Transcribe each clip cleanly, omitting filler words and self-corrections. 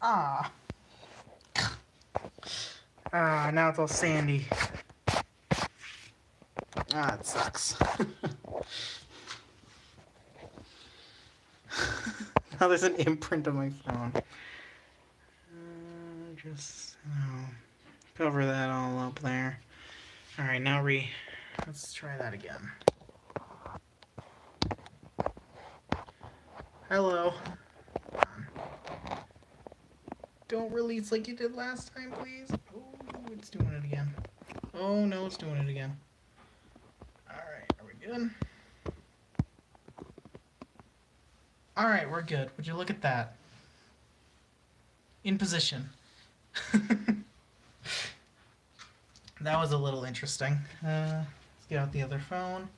Ah. Ah, now it's all sandy. Ah, it sucks. Now there's an imprint on my phone. Just cover that all up there. Alright, now let's try that again. Hello. Don't release like you did last time, please. Oh, it's doing it again. Oh no, it's doing it again. Alright, are we good? Alright, we're good. Would you look at that? In position. That was a little interesting. Let's get out the other phone.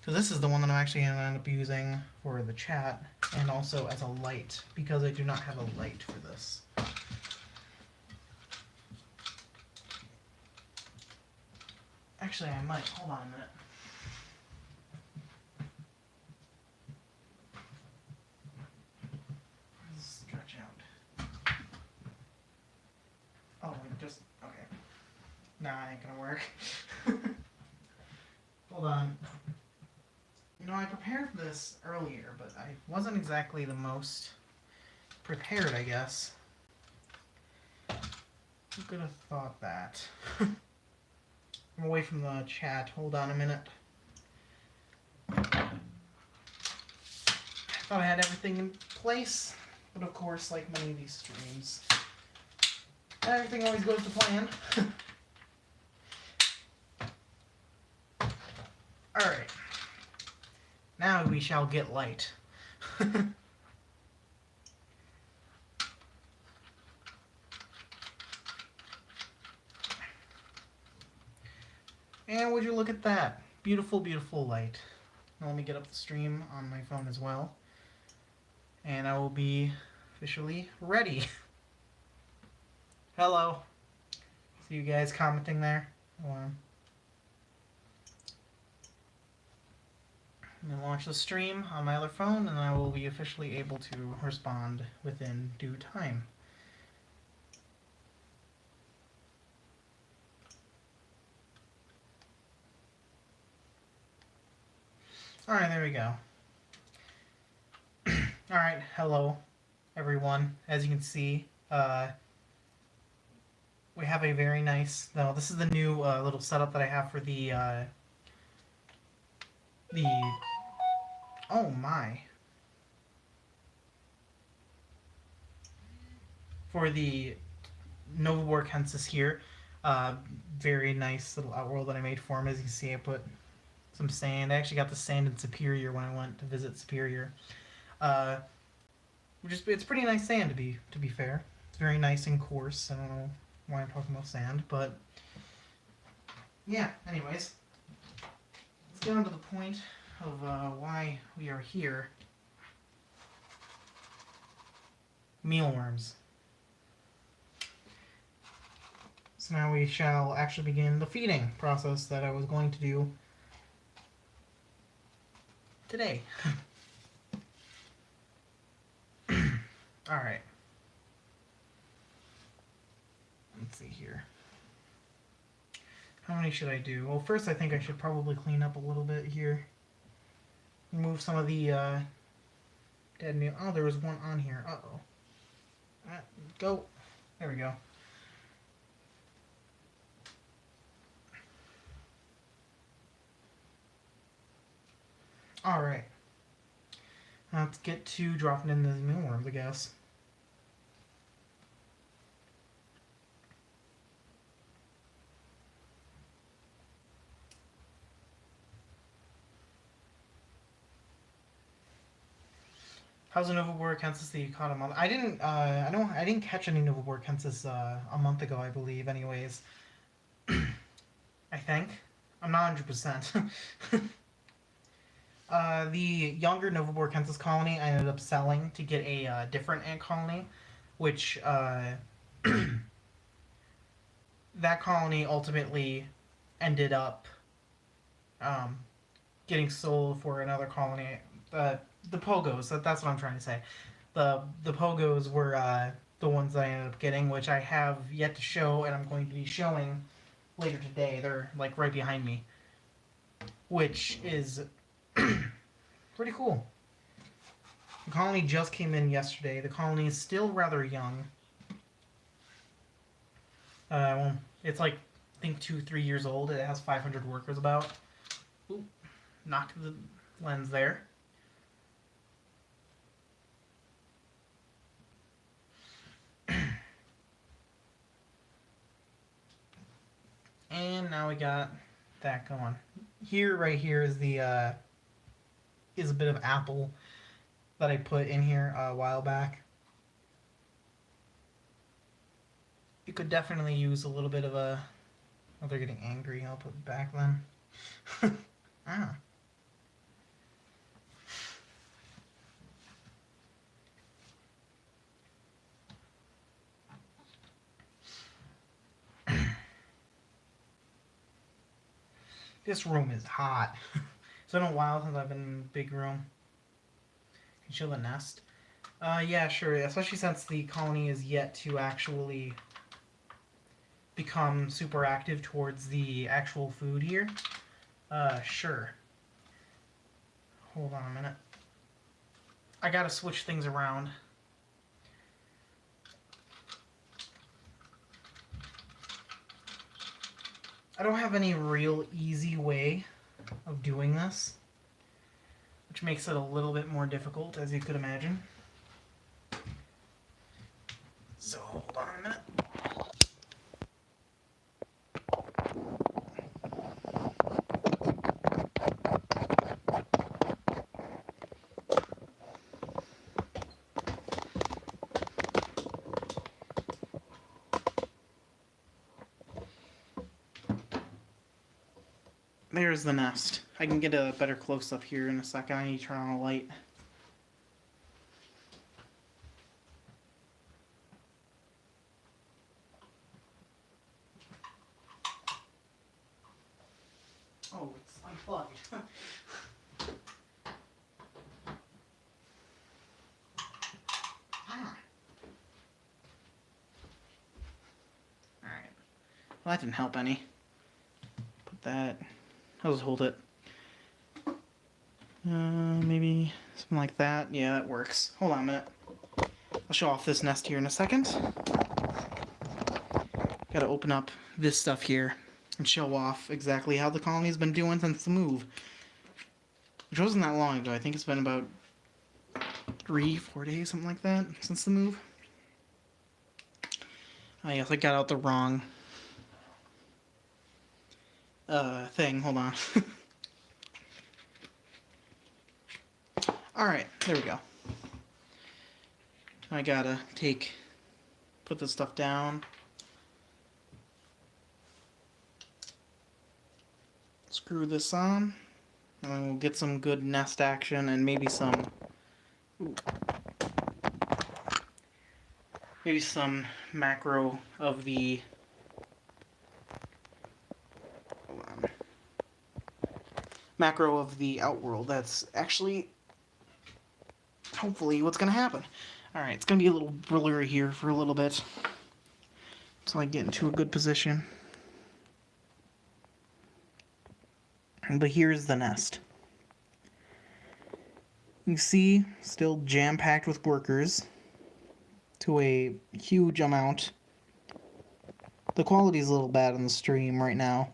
So this is the one that I'm actually going to end up using for the chat and also as a light, because I do not have a light for this. Actually, I might. Hold on a minute. Stretch out. Oh, just... okay. Nah, ain't gonna work. Hold on. You know, I prepared for this earlier, but I wasn't exactly the most prepared, I guess. Who could have thought that? I'm away from the chat. Hold on a minute. I thought I had everything in place, but of course, like many of these streams, everything always goes to plan. Alright. Now we shall get light. And would you look at that? Beautiful, beautiful light. Now let me get up the stream on my phone as well. And I will be officially ready. Hello. See you guys commenting there. Hold on. I'm going to launch the stream on my other phone, and I will be officially able to respond within due time. Alright, there we go. Alright, hello, everyone. As you can see, we have a very nice... No, this is the new little setup that I have for the... Oh my. For the Nova Borkensis here. Very nice little outworld that I made for him. As you can see, I put some sand. I actually got the sand in Superior when I went to visit Superior. It's pretty nice sand, to be fair. It's very nice and coarse. I don't know why I'm talking about sand, but yeah, anyways. Let's get on to the point of why we are here. Mealworms. So now we shall actually begin the feeding process that I was going to do today. Alright. Let's see here. How many should I do? Well, first I think I should probably clean up a little bit here. Remove some of the dead meal. Oh, there was one on here. Uh-oh. Go. There we go. Alright. Let's get to dropping in the mealworms, I guess. How's a Nova Borkensis that you caught a month? I didn't catch any Nova Borkensis a month ago, I believe. Anyways, I think I'm not 100%. The younger Nova Borkensis colony I ended up selling to get a different ant colony, which that colony ultimately ended up getting sold for another colony. The Pogos, that's what I'm trying to say. The Pogos were the ones that I ended up getting, which I have yet to show, and I'm going to be showing later today. They're like right behind me, which is pretty cool. The colony just came in yesterday. The colony is still rather young. Well, it's like, I think 2-3 years old. It has 500 workers about. Ooh, knocked the lens there. And now we got that going. Here, right here is the is a bit of apple that I put in here a while back. You could definitely use a little bit of a... Oh, they're getting angry. I'll put it back then. Ah. This room is hot. It's been a while since I've been in a big room. Can you show the nest? Yeah, sure. Especially since the colony is yet to actually become super active towards the actual food here. Sure. Hold on a minute. I gotta switch things around. I don't have any real easy way of doing this, which makes it a little bit more difficult, as you could imagine. So, hold on a minute. There's the nest. I can get a better close-up here in a second. I need to turn on a light. Oh, it's unplugged. Ah. Alright. Well, that didn't help any. Put that... I'll just hold it. Maybe something like that. Yeah, that works. Hold on a minute. I'll show off this nest here in a second. Gotta open up this stuff here and show off exactly how the colony's been doing since the move. Which wasn't that long ago. I think it's been about 3-4 days, something like that, since the move. I guess I got out the wrong thing. Hold on. Alright, there we go. I gotta put this stuff down. Screw this on. And then we'll get some good nest action and maybe some... Ooh, maybe some macro of the... Hold on. Macro of the outworld. That's actually... hopefully what's going to happen. Alright, it's going to be a little blurry here for a little bit. So I get into a good position. But here's the nest. You see, still jam-packed with workers to a huge amount. The quality's a little bad on the stream right now.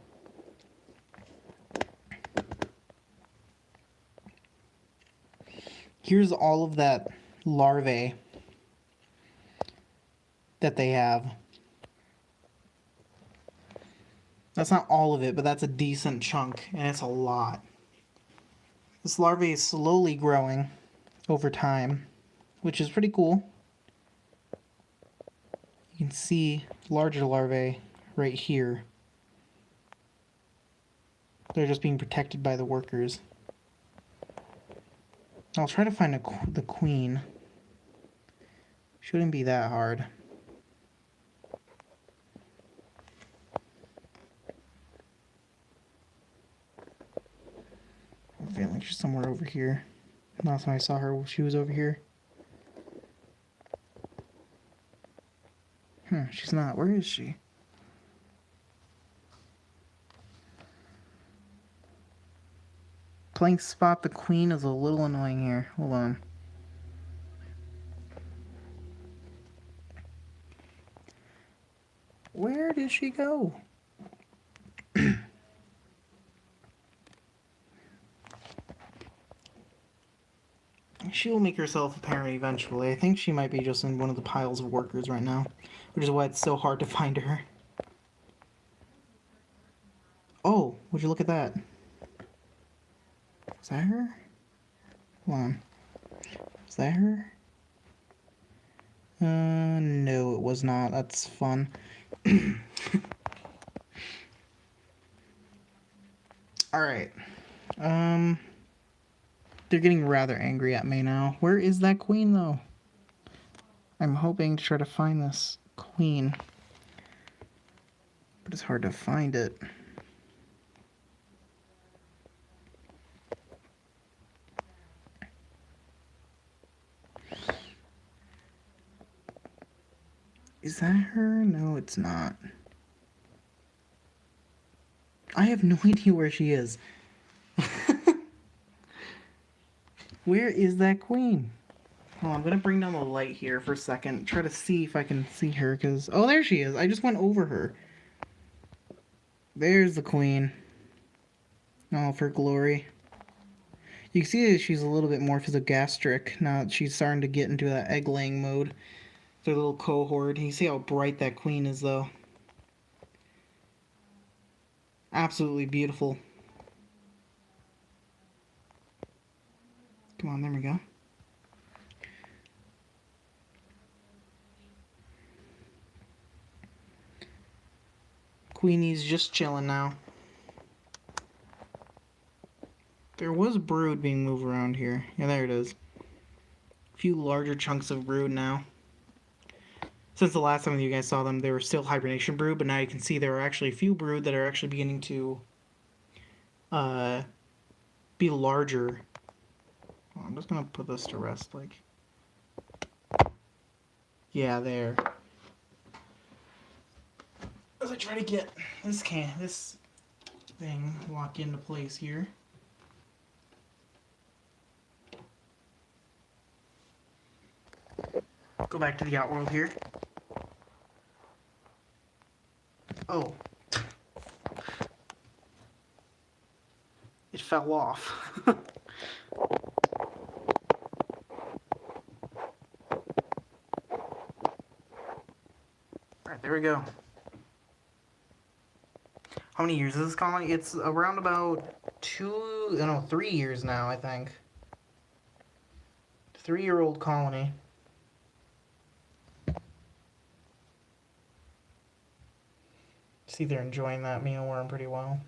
Here's all of that larvae that they have. That's not all of it, but that's a decent chunk, and it's a lot. This larvae is slowly growing over time, which is pretty cool. You can see larger larvae right here. They're just being protected by the workers. I'll try to find the queen. Shouldn't be that hard. I'm feeling like she's somewhere over here. Last time I saw her, she was over here. She's not. Where is she? Playing spot the queen is a little annoying here. Hold on. Where did she go? She will make herself apparent eventually. I think she might be just in one of the piles of workers right now, which is why it's so hard to find her. Oh, would you look at that? Is that her? Hold on. Is that her? No, it was not. That's fun. Alright. They're getting rather angry at me now. Where is that queen, though? I'm hoping to try to find this queen. But it's hard to find it. Is that her? No, it's not. I have no idea where she is. Where is that queen? Oh, I'm gonna bring down the light here for a second. Try to see if I can see her, because... Oh, there she is. I just went over her. There's the queen. Oh, for glory. You can see that she's a little bit more physiogastric now that she's starting to get into that egg-laying mode. Their little cohort. You see how bright that queen is, though. Absolutely beautiful. Come on, there we go. Queenie's just chilling now. There was brood being moved around here. Yeah, there it is. A few larger chunks of brood now. Since the last time you guys saw them, they were still hibernation brood, but now you can see there are actually a few brood that are actually beginning to be larger. Oh, I'm just gonna put this to rest, like... Yeah, there. As I try to get this thing locked into place here. Go back to the outworld here. Oh. It fell off. Alright, there we go. How many years is this colony? It's around about 3 years now, I think. 3-year-old colony. See, they're enjoying that mealworm pretty well.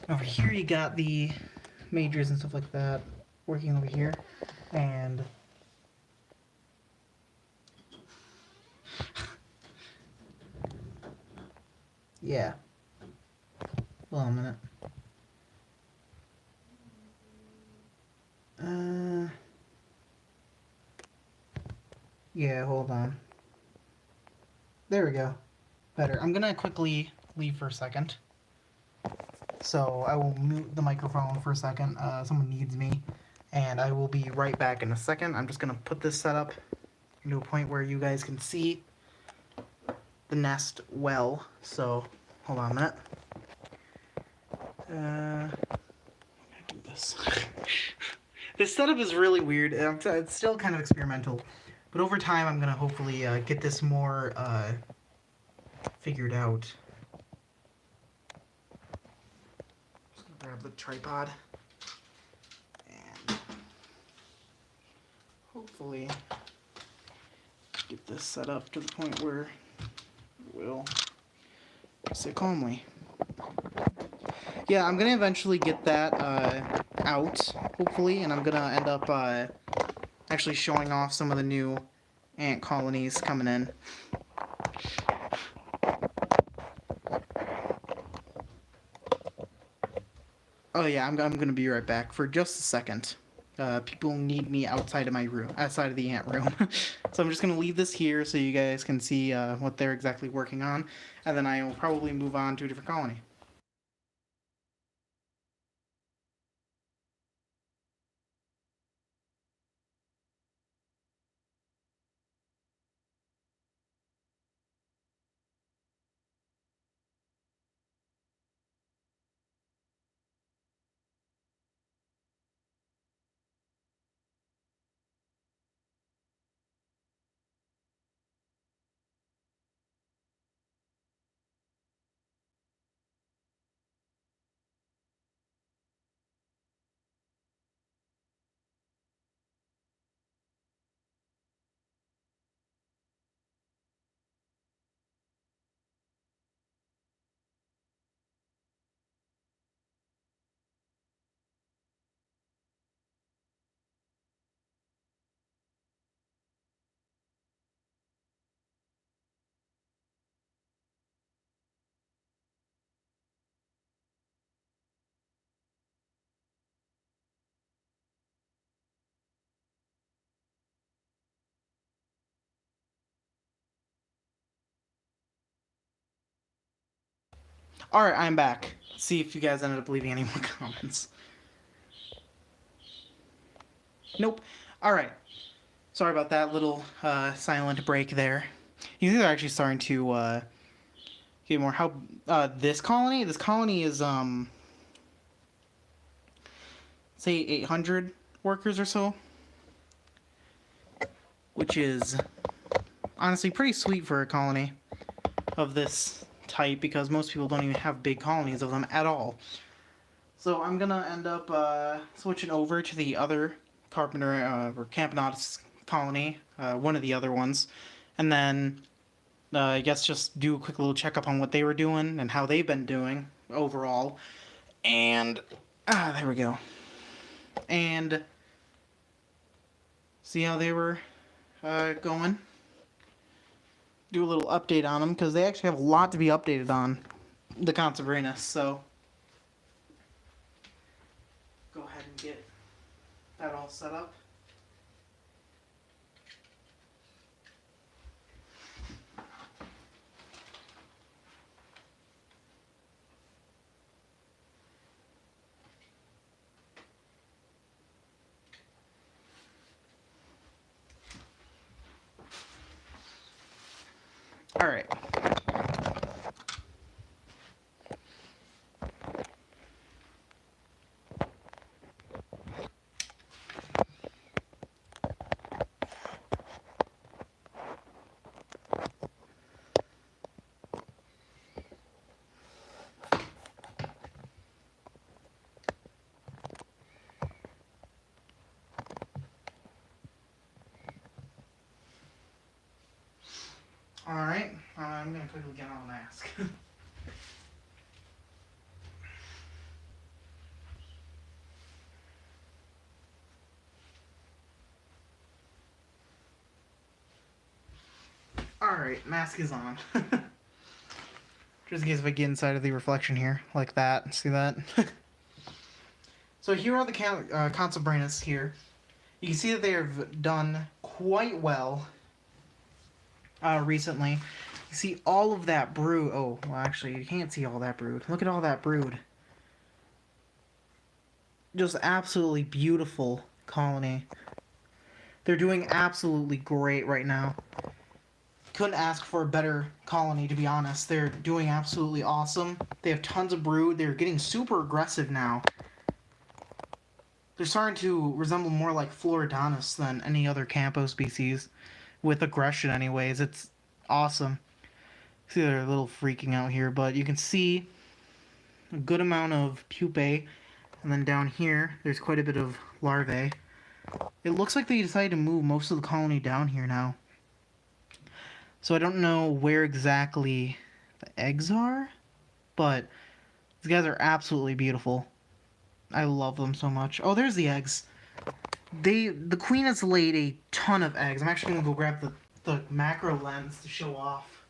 Over here you got the majors and stuff like that working over here. And yeah. Hold on a minute. Yeah, hold on. There we go. Better. I'm gonna quickly leave for a second. So I will mute the microphone for a second. Someone needs me. And I will be right back in a second. I'm just gonna put this setup into a point where you guys can see the nest well. So hold on a minute. I'm gonna do this. This setup is really weird. It's still kind of experimental. But over time, I'm going to hopefully get this more figured out. Just going to grab the tripod. And hopefully get this set up to the point where it will sit calmly. Yeah, I'm going to eventually get that out, hopefully, and I'm going to end up actually showing off some of the new ant colonies coming in. Oh yeah, I'm going to be right back for just a second. people need me outside of my room, outside of the ant room. So I'm just going to leave this here so you guys can see what they're exactly working on, and then I will probably move on to a different colony. Alright, I'm back. See if you guys ended up leaving any more comments. Nope. Alright. Sorry about that little silent break there. You see they're actually starting to get more help. This colony is, say 800 workers or so. Which is honestly pretty sweet for a colony of this type, because most people don't even have big colonies of them at all. So I'm gonna end up switching over to the other carpenter or Camponotus colony, one of the other ones, and then I guess just do a quick little checkup on what they were doing and how they've been doing overall. And there we go. And see how they were going. Do a little update on them, because they actually have a lot to be updated on, the Consobrinus, so go ahead and get that all set up. All right. Alright, I'm going to quickly get on a mask. Alright, mask is on. Just in case if I get inside of the reflection here, like that. See that? So here are the Consobrinus here. You can see that they have done quite well recently. You see all of that brood. Oh, well, actually, you can't see all that brood. Look at all that brood. Just absolutely beautiful colony. They're doing absolutely great right now. Couldn't ask for a better colony, to be honest. They're doing absolutely awesome. They have tons of brood. They're getting super aggressive now. They're starting to resemble more like Floridonus than any other Campo species. With aggression, anyways. It's awesome. See, they're a little freaking out here, but you can see a good amount of pupae. And then down here, there's quite a bit of larvae. It looks like they decided to move most of the colony down here now. So I don't know where exactly the eggs are, but these guys are absolutely beautiful. I love them so much. Oh, there's the eggs. The queen has laid a ton of eggs. I'm actually going to go grab the macro lens to show off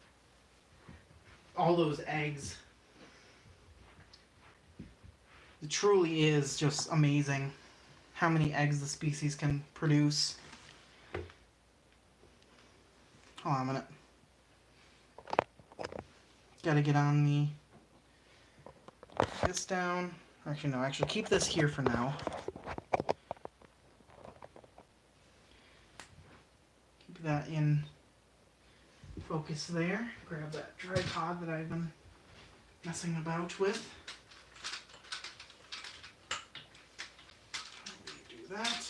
all those eggs. It truly is just amazing how many eggs the species can produce. Hold on a minute. Gotta get on this down. Actually, no, actually keep this here for now. Keep that in focus there. Grab that tripod that I've been messing about with. Do that.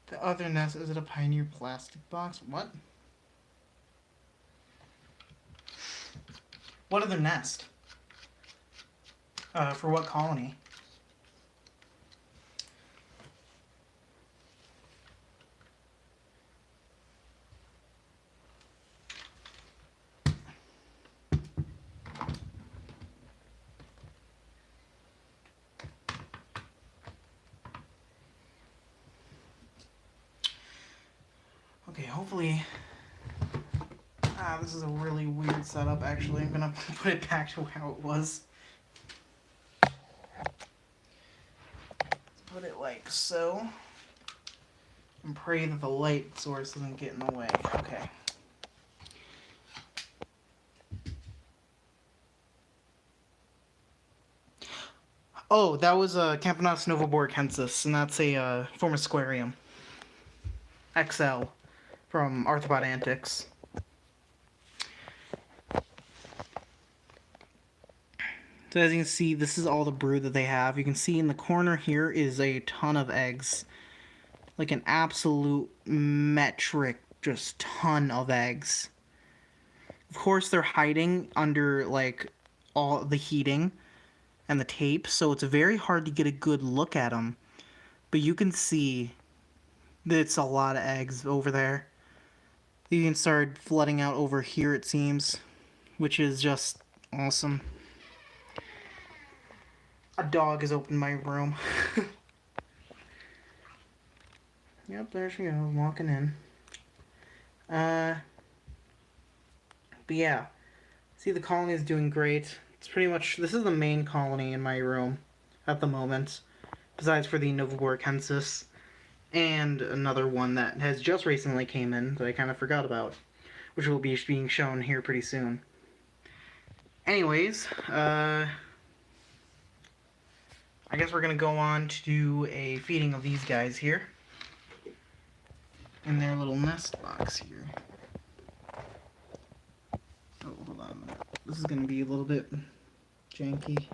The other nest, is it a Pioneer plastic box? What? What other nest? For what colony? Okay, hopefully... this is a really weird setup, actually. I'm gonna put it back to how it was. Let's put it like so. And pray that the light source doesn't get in the way. Okay. Oh, that was a Camponotus novoborichensis, and that's a form of squarium. XL from Arthropod Antics. So as you can see, this is all the brood that they have. You can see in the corner here is a ton of eggs. Like an absolute metric, just ton of eggs. Of course, they're hiding under, like, all the heating and the tape, so it's very hard to get a good look at them. But you can see that it's a lot of eggs over there. You can start flooding out over here, it seems, which is just awesome. A dog has opened my room. Yep, there she goes, walking in. But yeah, see, the colony is doing great. It's pretty much, this is the main colony in my room at the moment, besides for the novoborichensis, and another one that has just recently came in that I kind of forgot about, which will be being shown here pretty soon. Anyways, I guess we're going to go on to do a feeding of these guys here in their little nest box here. Oh, hold on a minute. This is going to be a little bit janky.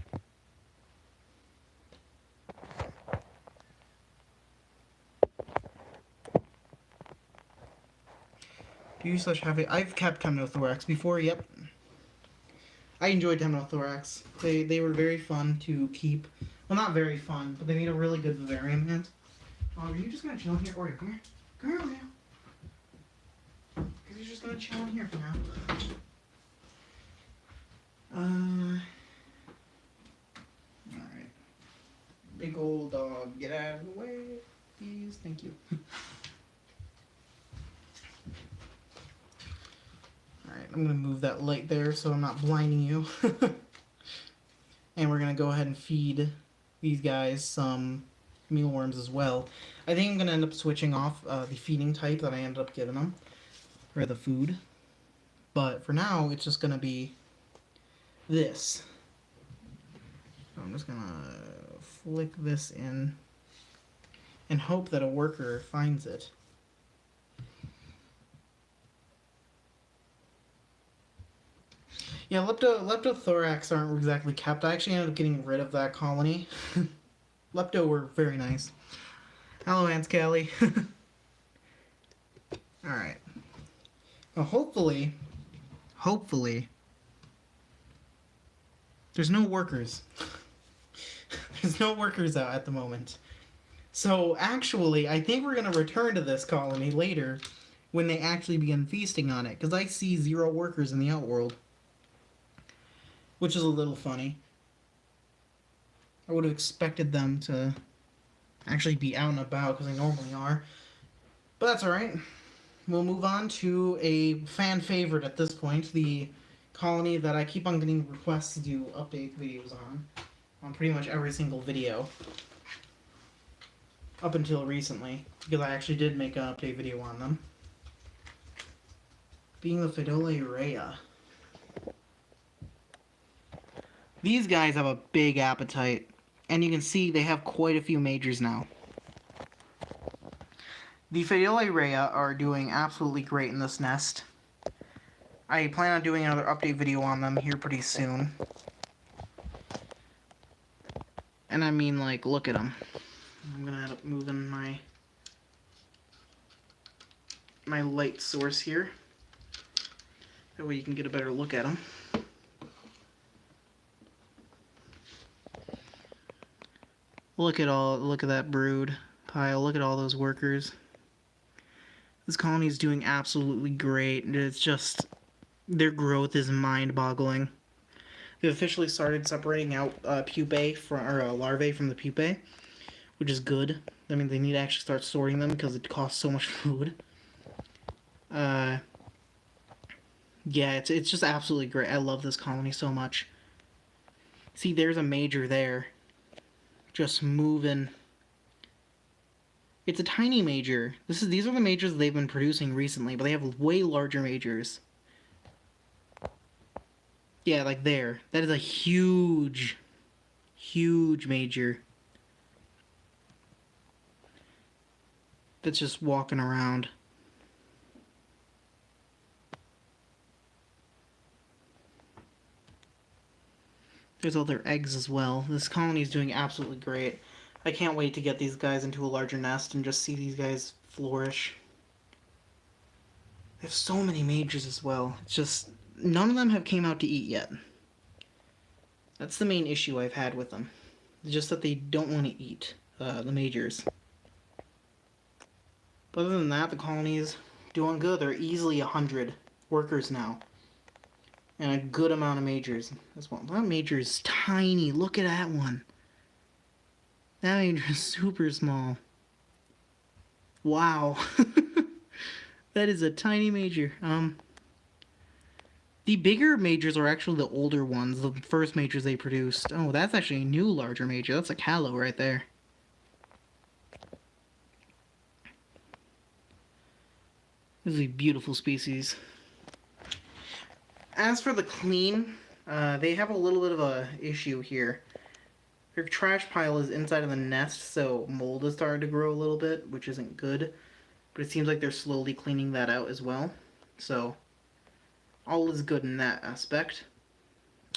Do you have it? I've kept Camponotus before, yep. I enjoyed Camponotus. They were very fun to keep. Well, not very fun, but they made a really good vivarium ant. Oh, are you just gonna chill here? Oreo, come here. Come here, Oreo. Because you're just gonna chill in here for now. Alright. Big old dog, get out of the way, please. Thank you. Alright, I'm gonna move that light there so I'm not blinding you. And we're gonna go ahead and feed these guys some mealworms as well. I think I'm going to end up switching off the feeding type that I ended up giving them, or the food. But for now, it's just going to be this. So I'm just going to flick this in and hope that a worker finds it. Yeah, leptothorax aren't exactly kept. I actually ended up getting rid of that colony. Lepto were very nice. Hello, Aunt Callie. Alright. Well, hopefully, there's no workers. There's no workers out at the moment. So, actually, I think we're going to return to this colony later when they actually begin feasting on it. Because I see 0 workers in the outworld. Which is a little funny. I would have expected them to actually be out and about, because they normally are. But that's alright. We'll move on to a fan favorite at this point, the colony that I keep on getting requests to do update videos on pretty much every single video. Up until recently, because I actually did make an update video on them. Being the Fidoli Raya. These guys have a big appetite, and you can see they have quite a few majors now. The Fidoli Raya are doing absolutely great in this nest. I plan on doing another update video on them here pretty soon. And I mean, like, look at them. I'm gonna end up moving my light source here. That way you can get a better look at them. Look at that brood pile. Look at all those workers. This colony is doing absolutely great. It's just, their growth is mind-boggling. They've officially started separating out pupae larvae from the pupae, which is good. I mean, they need to actually start sorting them because it costs so much food. Yeah, it's just absolutely great. I love this colony so much. See, there's a major there. Just moving. It's a tiny major. These are the majors they've been producing recently, but they have way larger majors. Yeah, like there. That is a huge, huge major. That's just walking around. There's all their eggs as well. This colony is doing absolutely great. I can't wait to get these guys into a larger nest and just see these guys flourish. They have so many majors as well. It's just, none of them have came out to eat yet. That's the main issue I've had with them. It's just that they don't want to eat the majors. But other than that, the colony's doing good. They're easily 100 workers now. And a good amount of majors as well. That major is tiny. Look at that one. That major is super small. Wow. That is a tiny major. The bigger majors are actually the older ones, the first majors they produced. Oh, that's actually a new larger major. That's a callow right there. This is a beautiful species. As for the clean, they have a little bit of a issue here. Their trash pile is inside of the nest, so mold is starting to grow a little bit, which isn't good. But it seems like they're slowly cleaning that out as well. So, all is good in that aspect.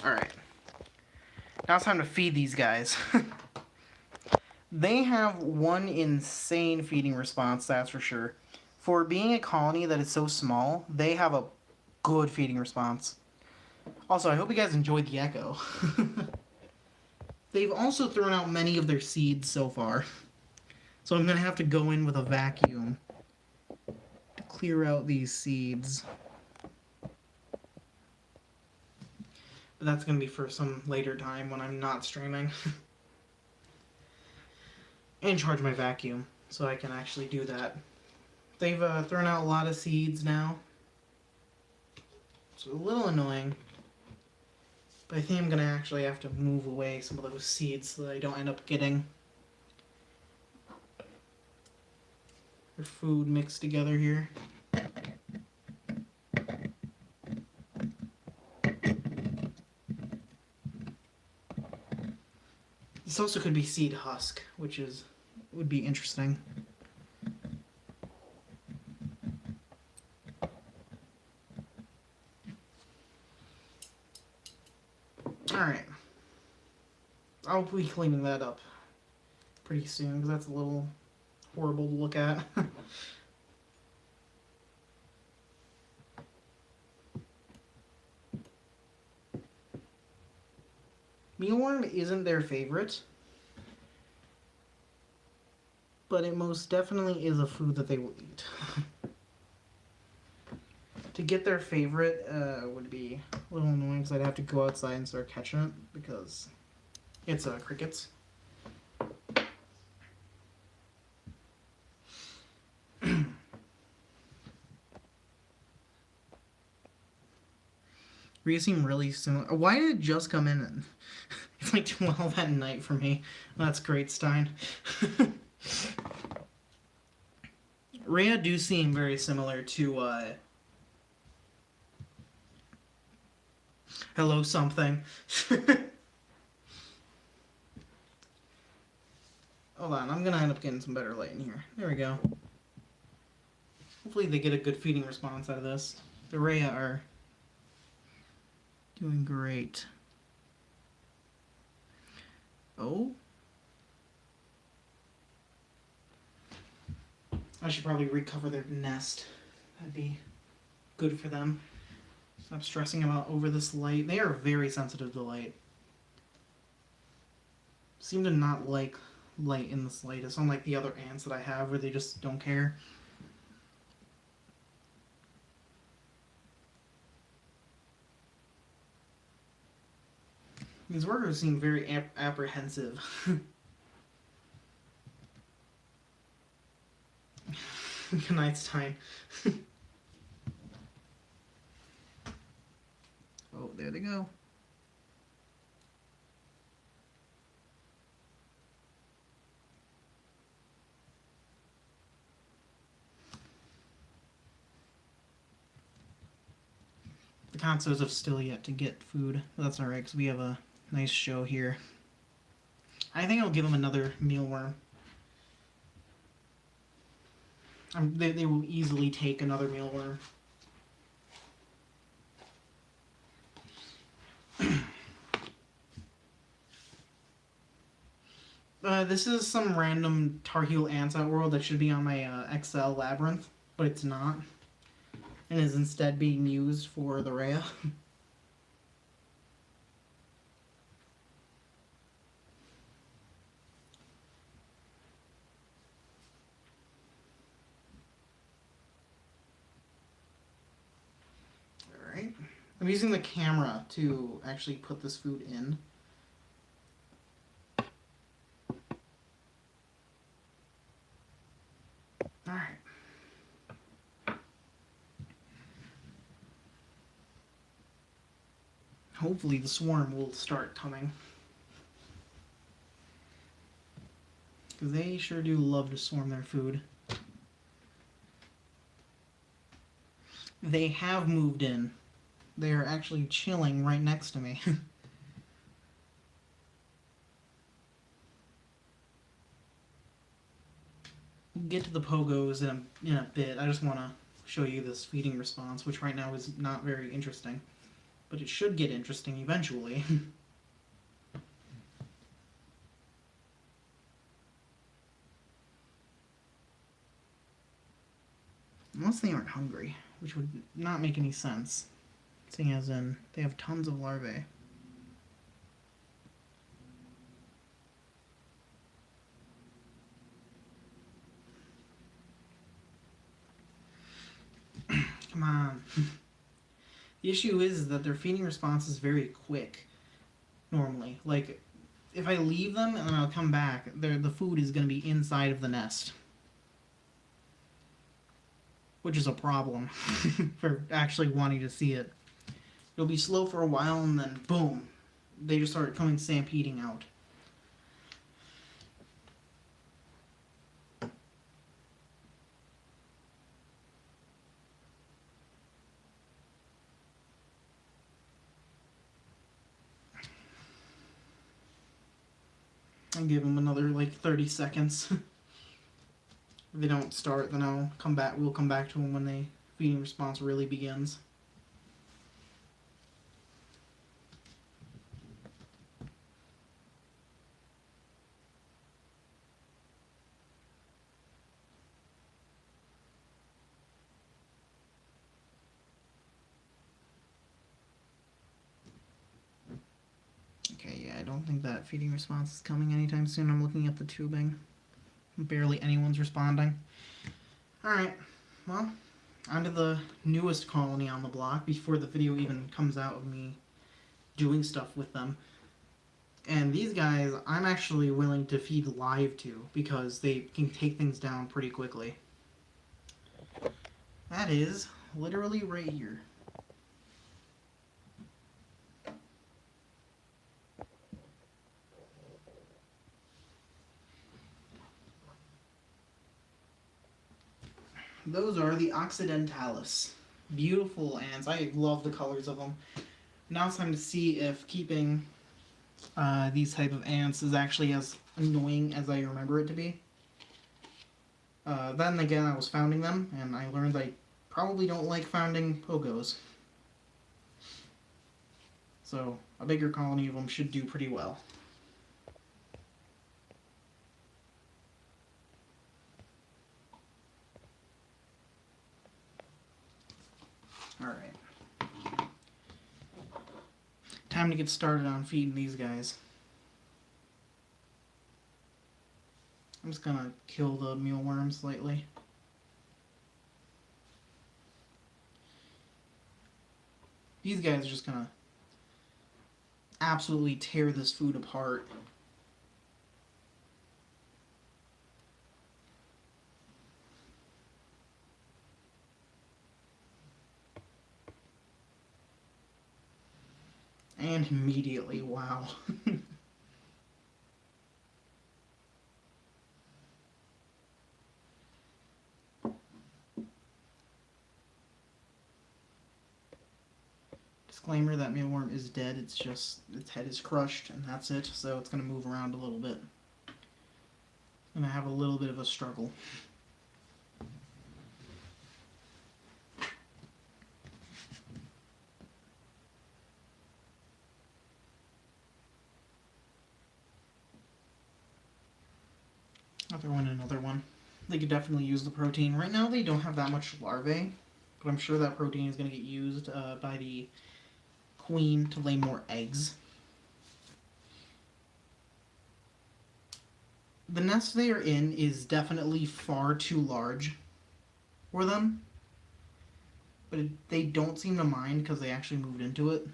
Alright. Now it's time to feed these guys. They have one insane feeding response, that's for sure. For being a colony that is so small, they have a good feeding response. Also, I hope you guys enjoyed the echo. They've also thrown out many of their seeds so far. So I'm going to have to go in with a vacuum to clear out these seeds. But that's going to be for some later time when I'm not streaming. And charge my vacuum so I can actually do that. They've thrown out a lot of seeds now. It's a little annoying. But I think I'm going to actually have to move away some of those seeds so that I don't end up getting their food mixed together here. This also could be seed husk, which would be interesting. Alright. I'll be cleaning that up pretty soon, because that's a little horrible to look at. Mealworm isn't their favorite, but it most definitely is a food that they will eat. to get their favorite would be a little annoying because I'd have to go outside and start catching it because it's crickets. Rhea seem really similar. Why did it just come in? It's like 12 at night for me. That's great, Stein. Rhea do seem very similar to Hello Something. Hold on, I'm gonna end up getting some better light in here. There we go. Hopefully they get a good feeding response out of this. The Rhea are doing great. Oh? I should probably recover their nest. That'd be good for them. Stop stressing about over this light. They are very sensitive to light. Seem to not like light in the slightest, unlike the other ants that I have where they just don't care. These workers seem very apprehensive. Good night, Stein. Oh, there they go. The consos have still yet to get food. That's alright, because we have a nice show here. I think I'll give them another mealworm. They will easily take another mealworm. This is some random Tar Heel ants out world that should be on my XL labyrinth, but it's not. And is instead being used for the Rhea. Alright. I'm using the camera to actually put this food in. Alright. Hopefully the swarm will start coming. Because they sure do love to swarm their food. They have moved in. They are actually chilling right next to me. We'll get to the Pogos in a bit. I just want to show you this feeding response, which right now is not very interesting. But it should get interesting eventually. Unless they aren't hungry, which would not make any sense, seeing as in they have tons of larvae. Come on. The issue is that their feeding response is very quick, normally. Like, if I leave them and then I'll come back, the food is going to be inside of the nest. Which is a problem for actually wanting to see it. It'll be slow for a while and then boom, they just start coming stampeding out. I'll give them another like 30 seconds. If they don't start, then I'll come back. We'll come back to them when the feeding response really begins. Okay, yeah, I don't think that feeding response is coming anytime soon. I'm looking at the tubing. Barely anyone's responding. Alright, well, onto the newest colony on the block before the video even comes out of me doing stuff with them. And these guys, I'm actually willing to feed live to because they can take things down pretty quickly. That is literally right here. Those are the Occidentalis. Beautiful ants. I love the colors of them. Now it's time to see if keeping these type of ants is actually as annoying as I remember it to be. Then again, I was founding them, and I learned I probably don't like founding pogos. So a bigger colony of them should do pretty well. Alright. Time to get started on feeding these guys. I'm just gonna kill the mealworms slightly. These guys are just gonna absolutely tear this food apart. And immediately, wow. Disclaimer, that mealworm is dead. It's just, its head is crushed, and that's it. So it's going to move around a little bit. It's going to have a little bit of a struggle. I'll throw in another one. They could definitely use the protein. Right now they don't have that much larvae, but I'm sure that protein is going to get used by the queen to lay more eggs. The nest they are in is definitely far too large for them, but they don't seem to mind because they actually moved into it.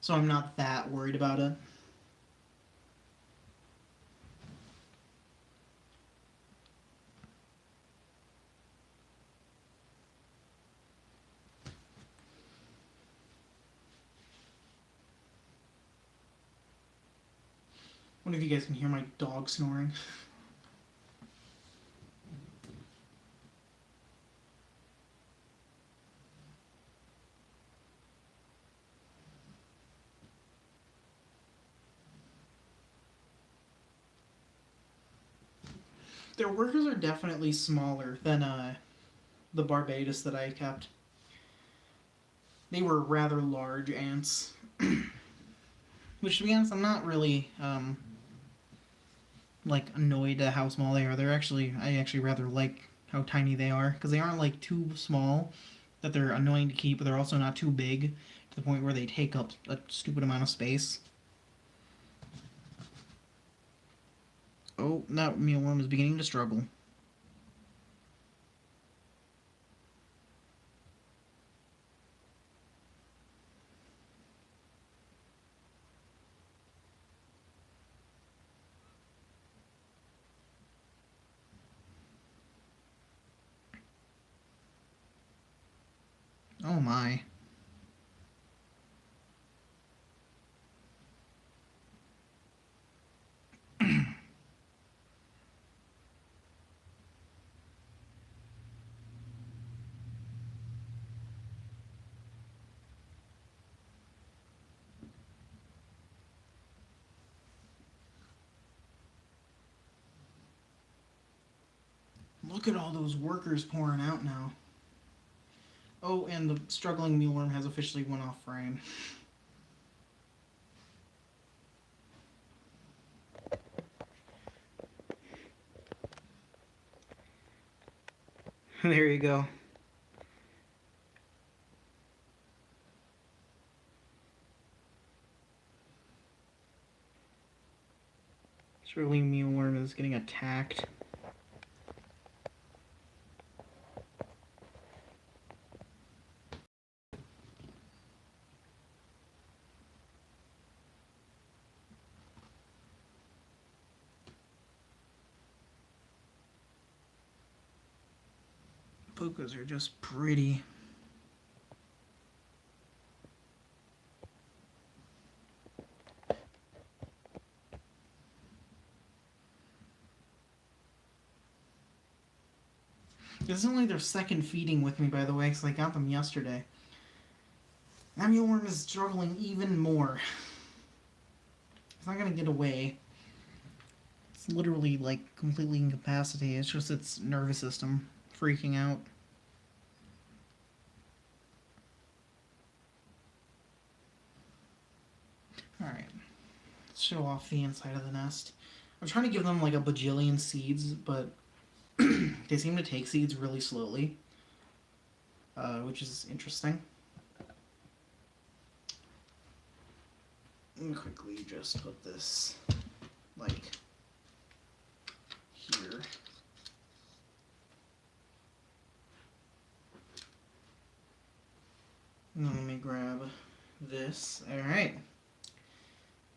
So I'm not that worried about it. I wonder if you guys can hear my dog snoring. Their workers are definitely smaller than the Barbados that I kept. They were rather large ants. Which, to be honest, I'm not really like annoyed at how small they are. I actually rather like how tiny they are because they aren't like too small that they're annoying to keep, but they're also not too big to the point where they take up a stupid amount of space. Oh, that mealworm is beginning to struggle. Oh my. Look at all those workers pouring out now. Oh, and the struggling mealworm has officially went off frame. There you go. Struggling mealworm is getting attacked. Pogos are just pretty. This is only their second feeding with me, by the way, because I got them yesterday. That mealworm is struggling even more. It's not going to get away. It's literally, like, completely incapacitated. It's just its nervous system freaking out. Alright. Let's show off the inside of the nest. I'm trying to give them, like, a bajillion seeds, but they seem to take seeds really slowly, which is interesting. Let me quickly just put this, like, here. And then let me grab this. Alright.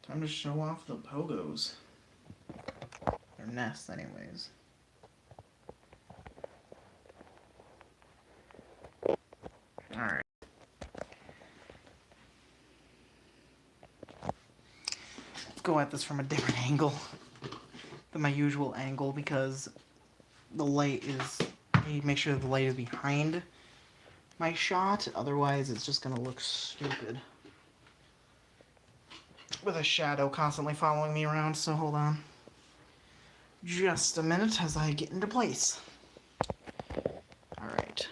Time to show off the Pogos. Their nests, anyways. Alright. Let's go at this from a different angle than my usual angle, because the light is... I need to make sure the light is behind my shot, otherwise it's just gonna look stupid with a shadow constantly following me around. So hold on just a minute as I get into place. Alright,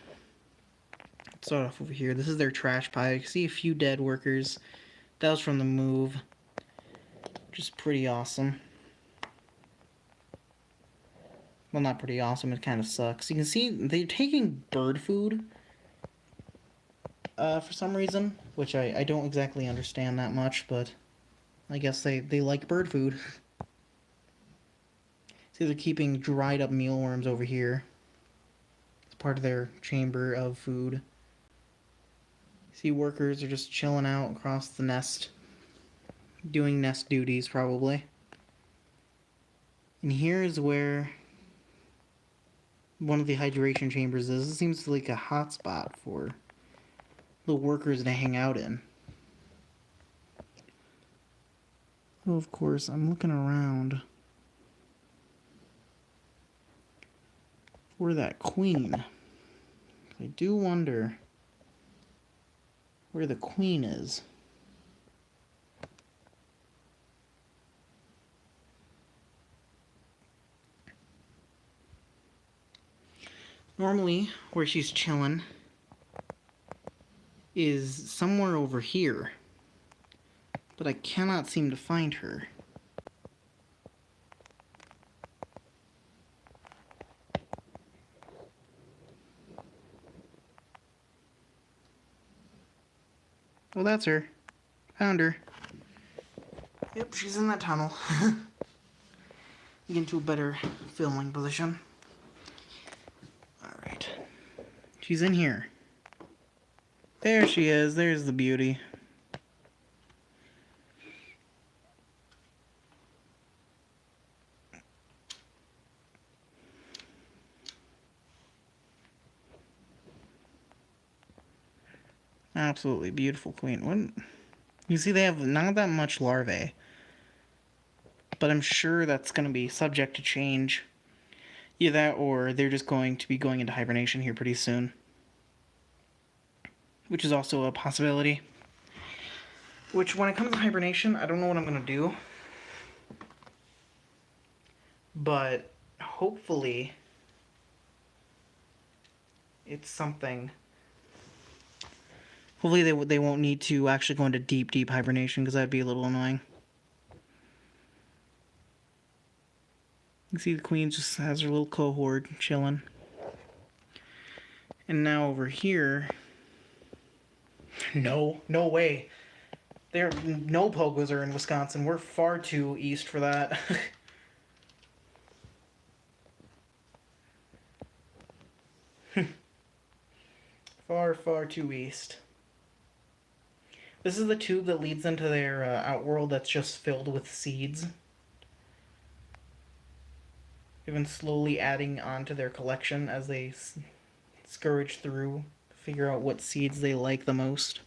let's start off over here. This is their trash pile. You can see a few dead workers. That was from the move, which is pretty awesome. Well, not pretty awesome, it kind of sucks. You can see they're taking bird food for some reason, which I don't exactly understand that much, but I guess they like bird food. See, they're keeping dried up mealworms over here. It's part of their chamber of food. See, workers are just chilling out across the nest, doing nest duties probably. And here's where one of the hydration chambers is. It seems like a hot spot for the workers to hang out in. So of course, I'm looking around for that queen. I do wonder where the queen is. Normally, where she's chilling is somewhere over here, but I cannot seem to find her. Well, that's her. Found her. Yep, she's in that tunnel. Get into a better filming position. Alright. She's in here. There she is. There's the beauty. Absolutely beautiful queen. What? You see, they have not that much larvae, but I'm sure that's going to be subject to change. Either that, or they're just going to be going into hibernation here pretty soon, which is also a possibility. Which, when it comes to hibernation, I don't know what I'm going to do, but hopefully it's something. Hopefully they won't need to actually go into deep hibernation, because that'd be a little annoying. You can see the queen just has her little cohort chilling. And now over here... No way. No Pogos are in Wisconsin. We're far too east for that. Far too east. This is the tube that leads into their outworld that's just filled with seeds. They've been slowly adding on to their collection as they scurge through, figure out what seeds they like the most.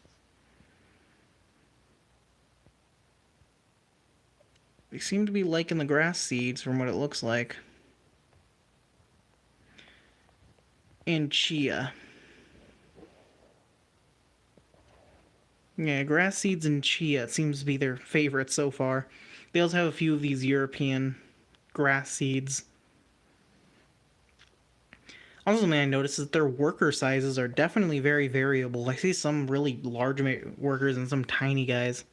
They seem to be liking the grass seeds from what it looks like. And chia. Yeah, grass seeds and chia seems to be their favorites so far. They also have a few of these European grass seeds. Also, something I noticed is that their worker sizes are definitely very variable. I see some really large workers and some tiny guys.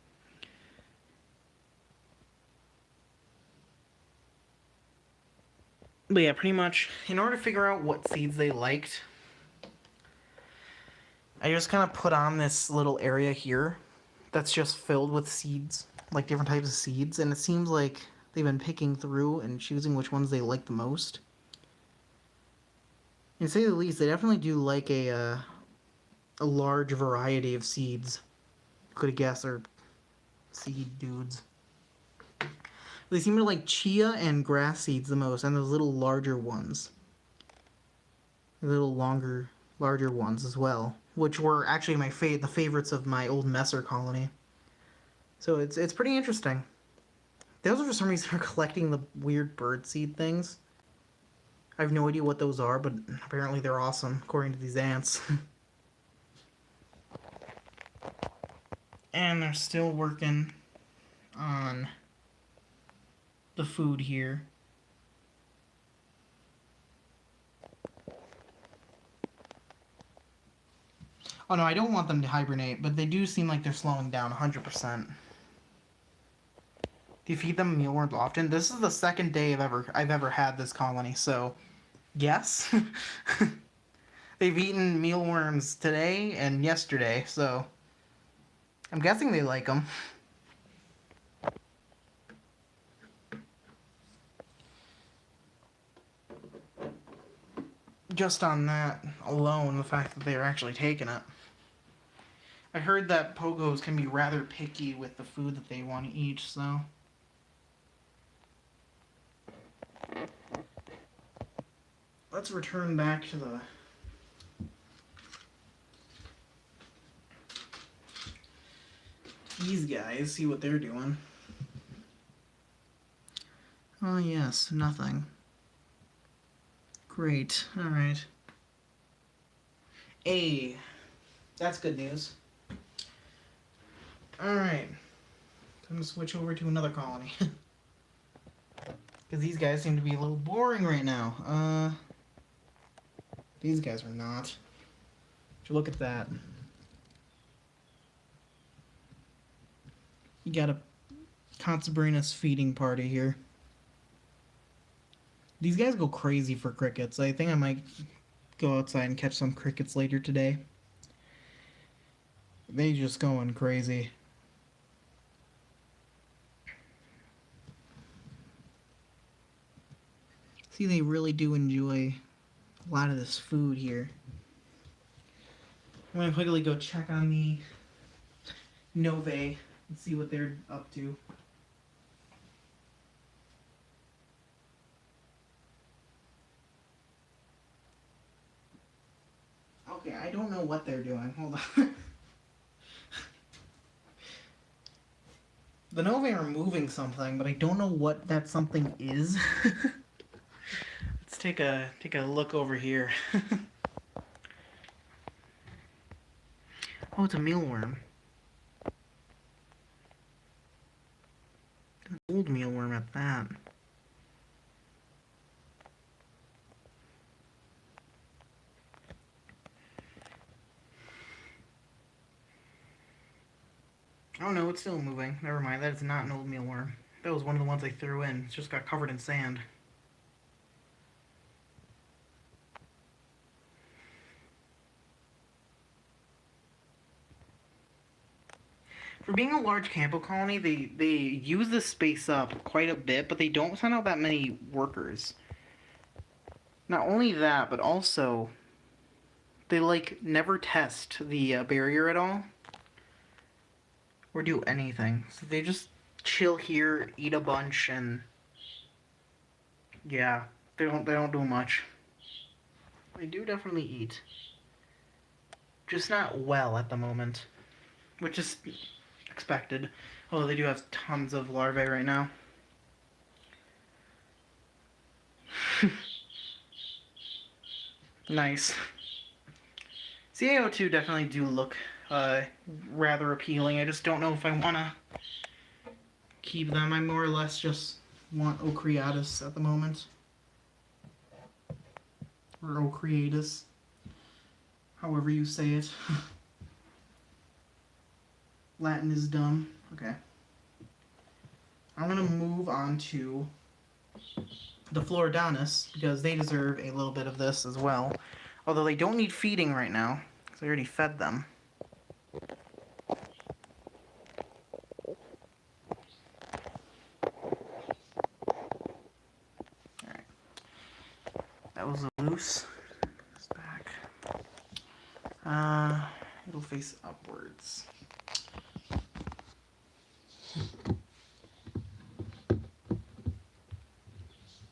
But yeah, pretty much, in order to figure out what seeds they liked, I just kind of put on this little area here that's just filled with seeds, like different types of seeds, and it seems like they've been picking through and choosing which ones they like the most. And to say the least, they definitely do like a large variety of seeds. Could have guessed they're seed dudes. They seem to like chia and grass seeds the most, and those little larger ones. The little larger ones as well, which were actually the favorites of my old messer colony. So it's pretty interesting. They also for some reason are collecting the weird bird seed things. I have no idea what those are, but apparently they're awesome according to these ants. And they're still working on the food here. Oh no, I don't want them to hibernate, but they do seem like they're slowing down 100%. Do you feed them mealworms often? This is the second day I've ever had this colony, so yes. They've eaten mealworms today and yesterday, so I'm guessing they like them. Just on that alone, the fact that they're actually taking it. I heard that Pogos can be rather picky with the food that they want to eat, so... Let's return back to these guys, see what they're doing. Oh yes, nothing. Great, alright. Hey, that's good news. Alright, I'm gonna switch over to another colony. Because these guys seem to be a little boring right now. These guys are not. Would you look at that? You got a Consabrinas feeding party here. These guys go crazy for crickets. I think I might go outside and catch some crickets later today. They just going crazy. See, they really do enjoy a lot of this food here. I'm gonna quickly go check on the Novae and see what they're up to. Okay, I don't know what they're doing. Hold on. The Novae are moving something, but I don't know what that something is. Let's take a look over here. Oh, it's a mealworm. An old mealworm at that. Oh no, it's still moving. Never mind, that is not an old mealworm. That was one of the ones I threw in. It's just got covered in sand. For being a large campo colony, they use this space up quite a bit, but they don't send out that many workers. Not only that, but also they never test the barrier at all. Or do anything. So they just chill here, eat a bunch, and yeah, they don't do much. They do definitely eat. Just not well at the moment. Which is expected. Although they do have tons of larvae right now. Nice. CaO2 definitely do look rather appealing. I just don't know if I want to keep them. I more or less just want Ocreatus at the moment. Or Ocreatus. However you say it. Latin is dumb. Okay. I'm going to move on to the Floridonus, because they deserve a little bit of this as well. Although they don't need feeding right now, because I already fed them. Alright. That was loose. It's back. It'll face upwards.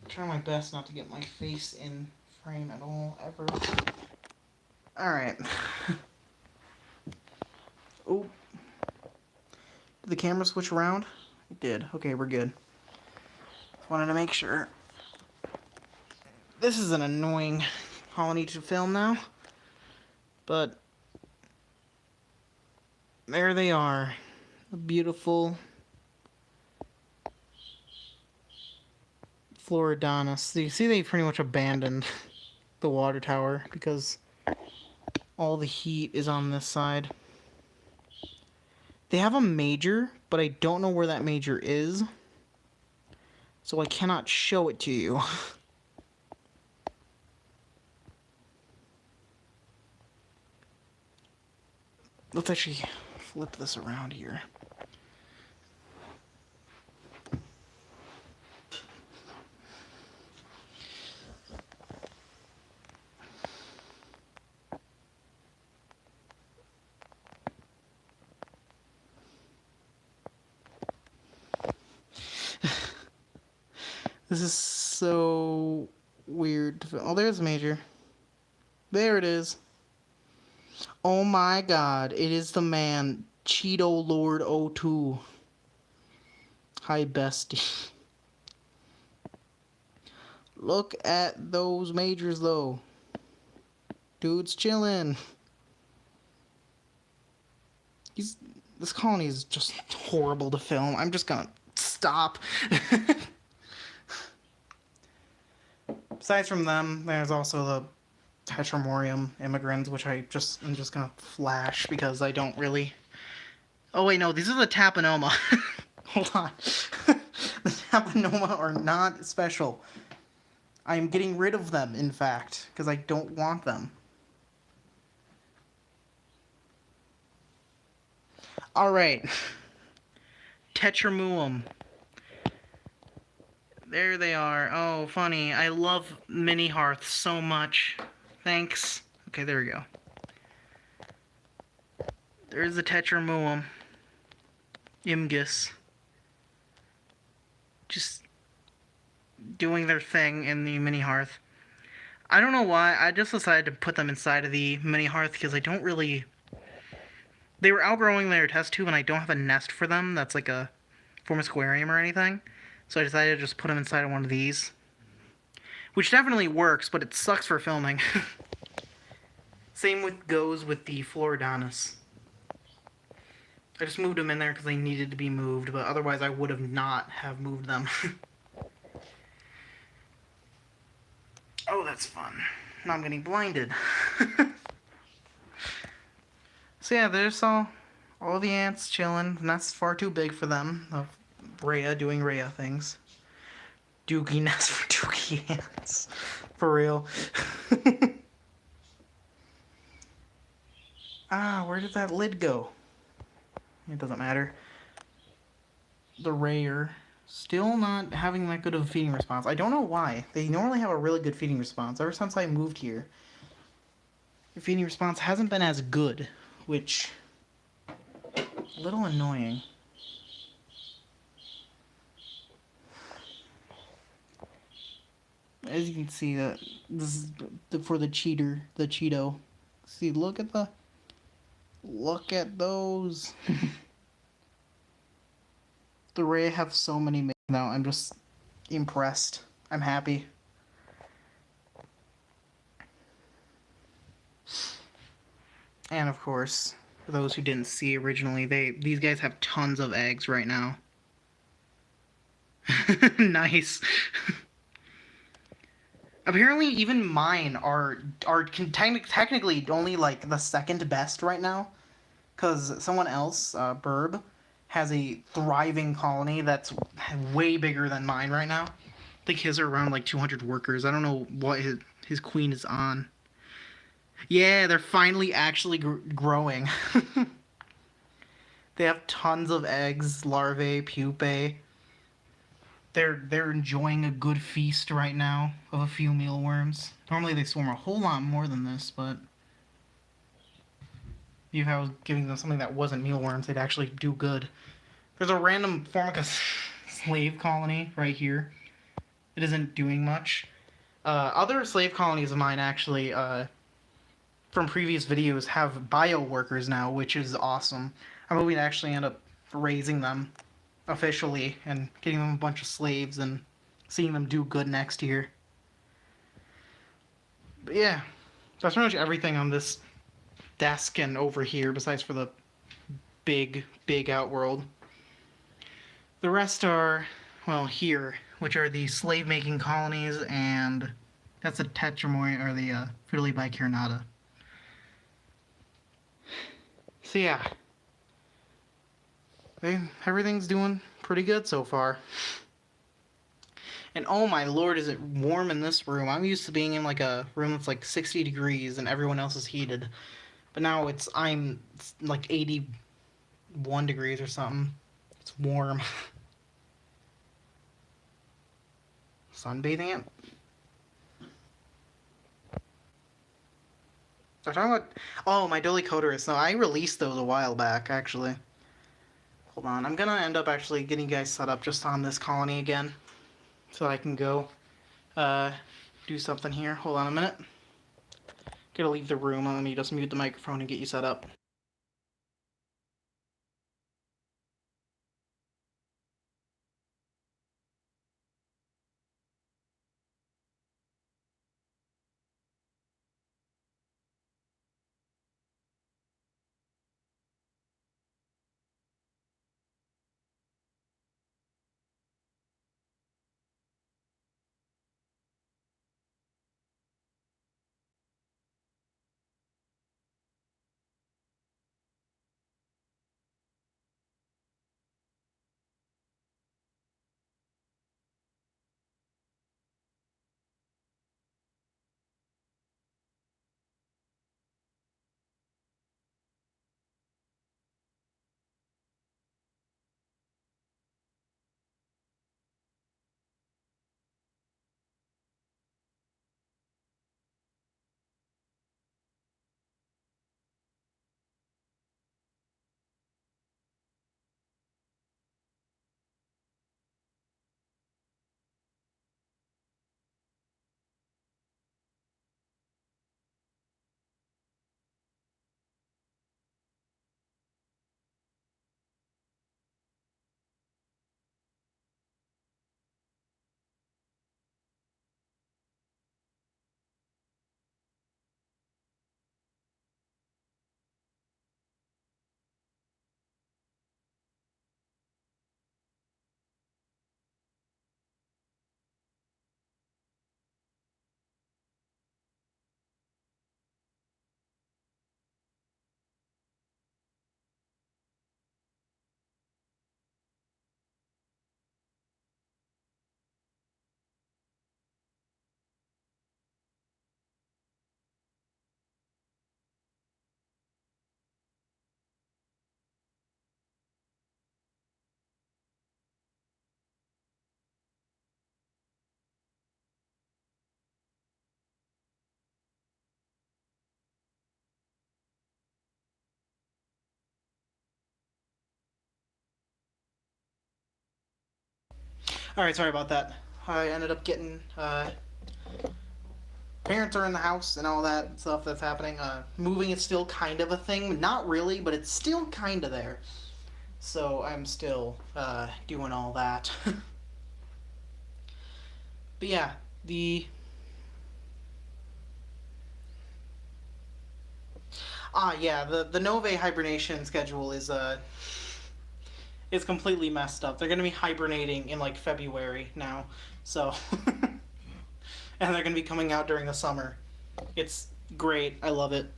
Try my best not to get my face in frame at all, ever. Alright. Oh. Did the camera switch around? It did. Okay, we're good. Just wanted to make sure. This is an annoying colony to film now. But there they are. A beautiful Floridonus. You see they pretty much abandoned the water tower because all the heat is on this side. They have a major, but I don't know where that major is. So I cannot show it to you. Let's actually flip this around here. This is so weird. Oh, there's a major. There it is. Oh my god, it is the man, Cheeto Lord 02. Hi, bestie. Look at those majors, though. Dude's chilling. This colony is just horrible to film. I'm just gonna stop. Besides from them, there's also the Tetramorium immigrants, which I'm just gonna flash because I don't really... Oh wait, no, these are the Tapenoma. Hold on. The Tapenoma are not special. I am getting rid of them, in fact, because I don't want them. Alright. Tetramuum. There they are. Oh, funny. I love mini hearths so much. Thanks. Okay, there we go. There's the Tetramuum. Imgus. Just doing their thing in the mini hearth. I don't know why. I just decided to put them inside of the mini hearth because I don't really... They were outgrowing their test tube and I don't have a nest for them that's like a form aquarium or anything. So I decided to just put them inside of one of these. Which definitely works, but it sucks for filming. Same goes with the Floridonus. I just moved them in there because they needed to be moved, but otherwise I would have not have moved them. Oh, that's fun. Now I'm getting blinded. So yeah, there's all the ants chilling. The nest's far too big for them. Of Raya doing Raya things. Doogie nest for Doogie ants. For real. Where did that lid go? It doesn't matter. The Rayer still not having that good of a feeding response. I don't know why. They normally have a really good feeding response. Ever since I moved here, the feeding response hasn't been as good, which a little annoying. As you can see, that This is for the cheater, the Cheeto. See, look at those. The Ray have so many now. I'm just impressed. I'm happy. And of course, for those who didn't see originally, these guys have tons of eggs right now. Nice. Apparently, even mine are technically only like the second best right now, because someone else, Burb, has a thriving colony that's way bigger than mine right now. I think his are around like 200 workers. I don't know what his queen is on. Yeah, they're finally actually growing. They have tons of eggs, larvae, pupae. They're enjoying a good feast right now of a few mealworms. Normally they swarm a whole lot more than this, but if I was giving them something that wasn't mealworms, they'd actually do good. There's a random Formica slave colony right here. It isn't doing much. Other slave colonies of mine actually, from previous videos, have bio workers now, which is awesome. I'm hoping to actually end up raising them officially and getting them a bunch of slaves and seeing them do good next year. But yeah, that's pretty much everything on this desk and over here, besides for the big outworld. The rest are, well, here, which are the slave-making colonies, and that's the Tetramoy, or the Fidoli Raya. So yeah, everything's doing pretty good so far. And oh my lord, is it warm in this room. I'm used to being in like a room that's like 60 degrees and everyone else is heated. But now it's like 81 degrees or something. It's warm. Sunbathing it? They're talking about... Oh, my Dolichoderus. No, I released those a while back, actually. Hold on. I'm gonna end up actually getting you guys set up just on this colony again. So I can go do something here. Hold on a minute. Gotta leave the room. Let me just mute the microphone and get you set up. Alright, sorry about that. I ended up getting parents are in the house and all that stuff that's happening. Moving is still kind of a thing. Not really, but it's still kind of there. So I'm still doing all that. But yeah, the the Nove hibernation schedule is completely messed up. They're gonna be hibernating in like February now, so and they're gonna be coming out during the summer. It's great. I love it.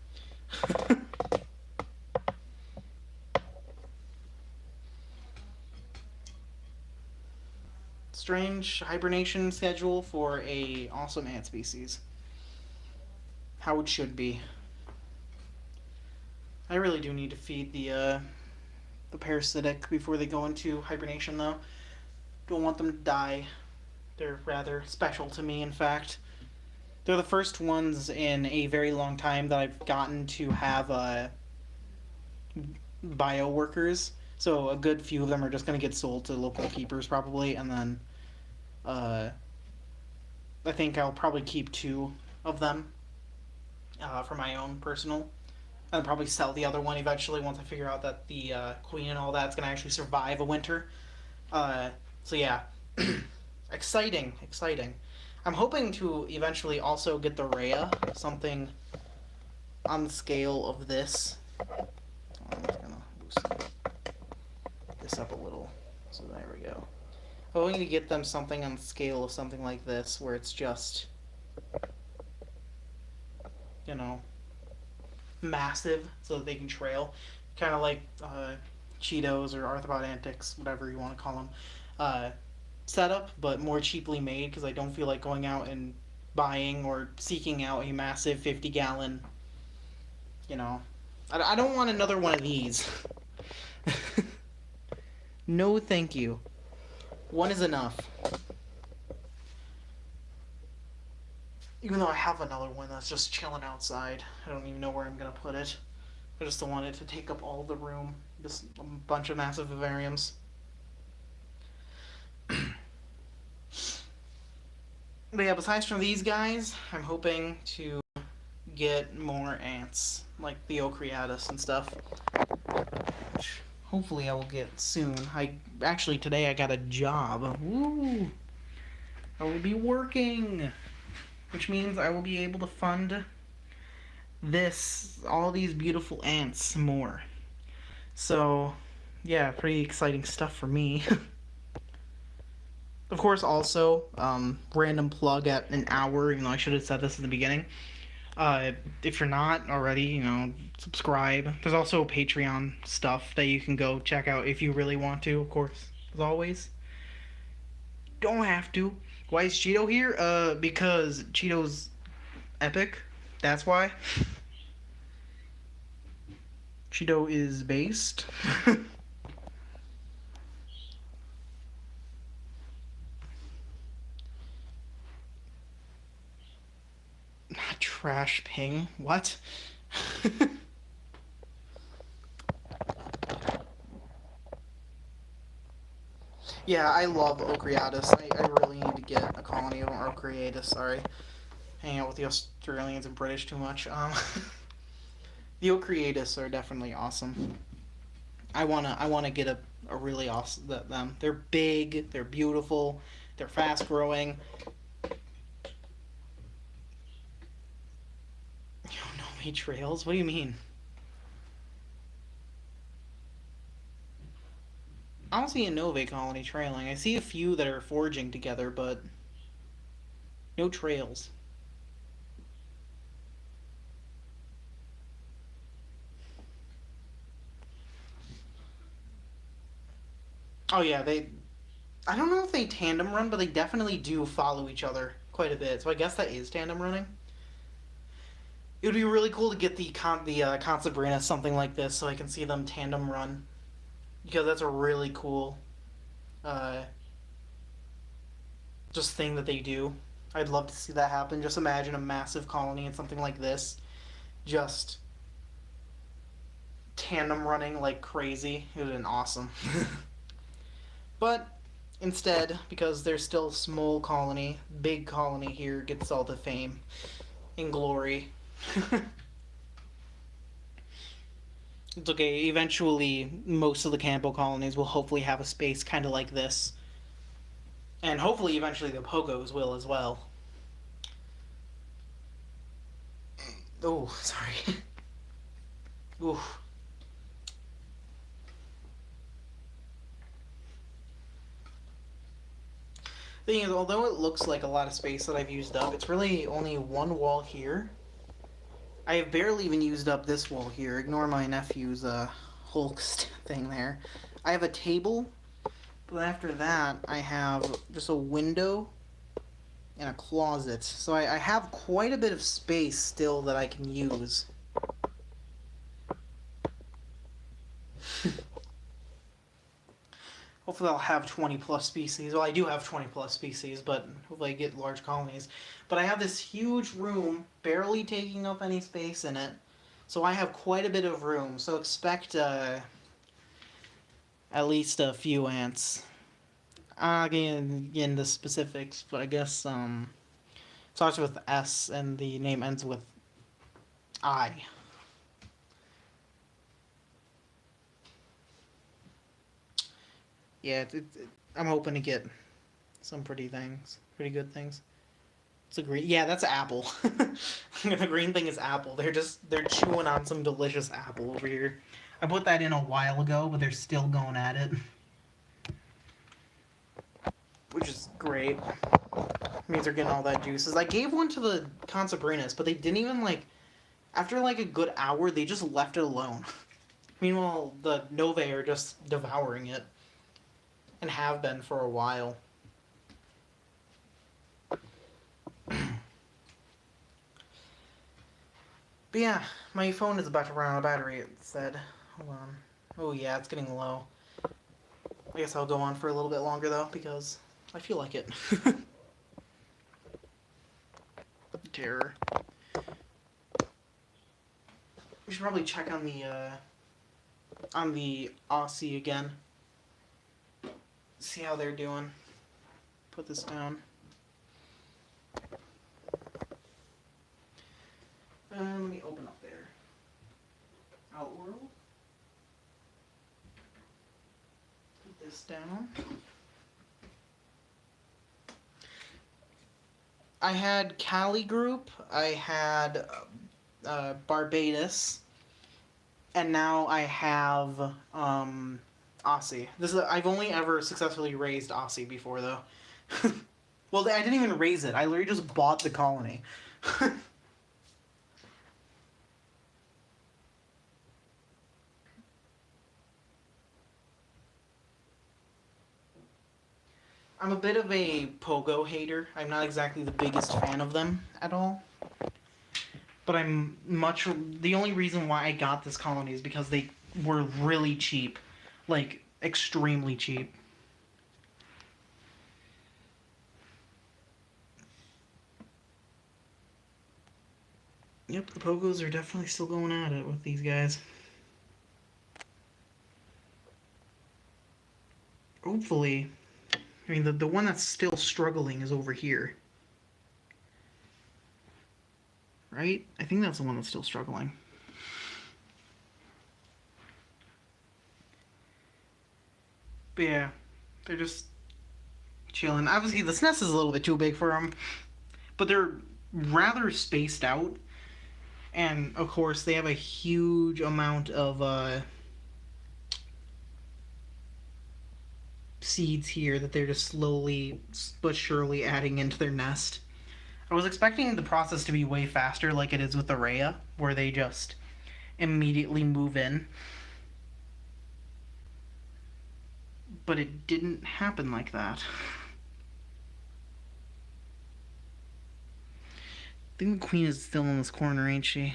Strange hibernation schedule for a awesome ant species. How it should be. I really do need to feed the parasitic before they go into hibernation, though. Don't want them to die. They're rather special to me, in fact. They're the first ones in a very long time that I've gotten to have bio workers. So a good few of them are just going to get sold to local keepers, probably, and then I think I'll probably keep 2 of them for my own personal. And probably sell the other one eventually once I figure out that the queen and all that's going to actually survive a winter. So yeah, exciting. I'm hoping to eventually also get the Raya, something on the scale of this. I'm just going to loosen this up a little. So there we go. I'm hoping to get them something on the scale of something like this, where it's just, you know, massive, so that they can trail. Kind of like Cheetos or Arthropod Antics, whatever you want to call them. Setup, but more cheaply made, because I don't feel like going out and buying or seeking out a massive 50-gallon, you know. I don't want another one of these. No thank you. One is enough. Even though I have another one that's just chilling outside. I don't even know where I'm going to put it. I just don't want it to take up all the room. Just a bunch of massive vivariums. But yeah, besides from these guys, I'm hoping to get more ants, like the Ocreatus and stuff. Which hopefully I will get soon. Actually, today I got a job. Woo! I will be working! Which means I will be able to fund all these beautiful ants more. So, yeah, pretty exciting stuff for me. Of course, also, random plug at an hour, even though I should have said this in the beginning. If you're not already, subscribe. There's also Patreon stuff that you can go check out if you really want to, of course, as always. Don't have to. Why is Cheeto here? Because Cheeto's epic. That's why. Cheeto is based. Not trash ping. What? Yeah, I love Ocreatus. I really need to get a colony of Ocreatus, sorry. Hang out with the Australians and British too much. The Ocreatus are definitely awesome. I wanna get a really awesome them. They're big, they're beautiful, they're fast growing. No way trails? What do you mean? I don't see a Nove colony trailing. I see a few that are foraging together, but no trails. Oh yeah, I don't know if they tandem run, but they definitely do follow each other quite a bit. So I guess that is tandem running. It would be really cool to get the Consabrina something like this, so I can see them tandem run, because that's a really cool, just thing that they do. I'd love to see that happen. Just imagine a massive colony and something like this, just tandem running like crazy. It would have been awesome. But instead, because there's still a small colony, big colony here gets all the fame. in glory. It's okay. Eventually, most of the Campo colonies will hopefully have a space kind of like this. And hopefully, eventually, the Pogos will as well. Oh, sorry. Oof. Thing is, although it looks like a lot of space that I've used up, it's really only one wall here. I have barely even used up this wall here. Ignore my nephew's Hulk thing there. I have a table, but after that, I have just a window and a closet. So I have quite a bit of space still that I can use. Hopefully I'll have 20 plus species. Well, I do have 20 plus species, but hopefully I get large colonies. But I have this huge room, barely taking up any space in it. So I have quite a bit of room. So expect at least a few ants. Again, the specifics, but I guess it starts with S and the name ends with I. Yeah, I'm hoping to get some pretty good things. It's a green. Yeah, that's apple. The green thing is apple. They're chewing on some delicious apple over here. I put that in a while ago, but they're still going at it, which is great. It means they're getting all that juices. I gave one to the Consabrinus, but they didn't even after a good hour, they just left it alone. Meanwhile, the Novae are just devouring it. And have been for a while. But yeah, my phone is about to run out of battery, it said. Hold on. Oh yeah, it's getting low. I guess I'll go on for a little bit longer though, because I feel like it. Terror. We should probably check on the Aussie again. See how they're doing. Put this down. Let me open up there. Outworld. Put this down. I had Cali Group. I had Barbados. And now I have Aussie. I've only ever successfully raised Aussie before, though. Well, I didn't even raise it. I literally just bought the colony. I'm a bit of a Pogo hater. I'm not exactly the biggest fan of them at all. But the only reason why I got this colony is because they were really cheap. Extremely cheap. Yep, the Pogos are definitely still going at it with these guys. Hopefully, I mean, the one that's still struggling is over here. Right? I think that's the one that's still struggling. But yeah, they're just chilling. Obviously, this nest is a little bit too big for them, but they're rather spaced out. And, of course, they have a huge amount of seeds here that they're just slowly but surely adding into their nest. I was expecting the process to be way faster like it is with the Raya, where they just immediately move in. But it didn't happen like that. I think the queen is still in this corner, ain't she?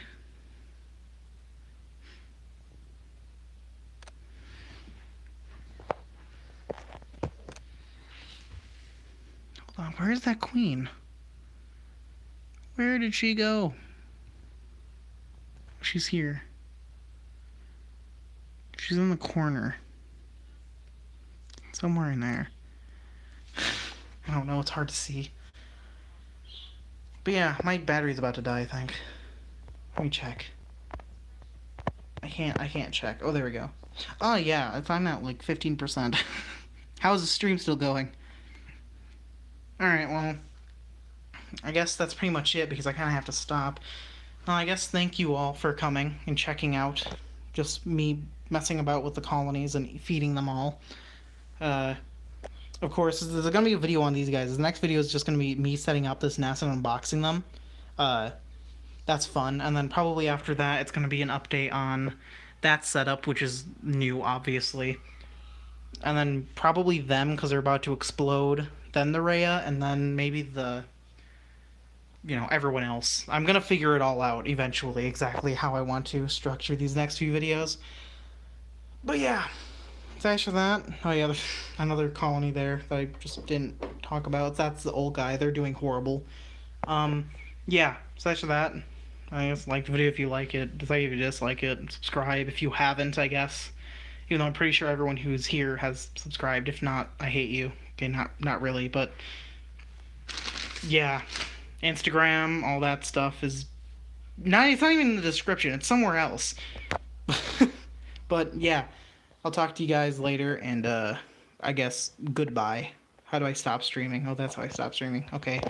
Hold on, where's that queen? Where did she go? She's here. She's in the corner. Somewhere in there. I don't know, it's hard to see. But yeah, my battery's about to die, I think. Let me check. I can't check. Oh, there we go. Oh, yeah, I'm at like 15%. How's the stream still going? Alright, well, I guess that's pretty much it because I kind of have to stop. Well, I guess thank you all for coming and checking out just me messing about with the colonies and feeding them all. Of course, there's going to be a video on these guys. The next video is just going to be me setting up this nest and unboxing them. That's fun. And then probably after that, it's going to be an update on that setup, which is new, obviously. And then probably them, because they're about to explode. Then the Raya, and then maybe the... everyone else. I'm gonna figure it all out eventually, exactly how I want to structure these next few videos. But yeah, thanks for that. Oh yeah, there's another colony there that I just didn't talk about. That's the old guy. They're doing horrible. Yeah, thanks for that. I guess like the video if you like it. Dislike if you dislike it. Subscribe if you haven't, I guess. Even though I'm pretty sure everyone who's here has subscribed. If not, I hate you. Okay, not really, but... yeah. Instagram, all that stuff is... it's not even in the description. It's somewhere else. But yeah, I'll talk to you guys later, and I guess goodbye. How do I stop streaming? Oh, that's how I stop streaming. Okay.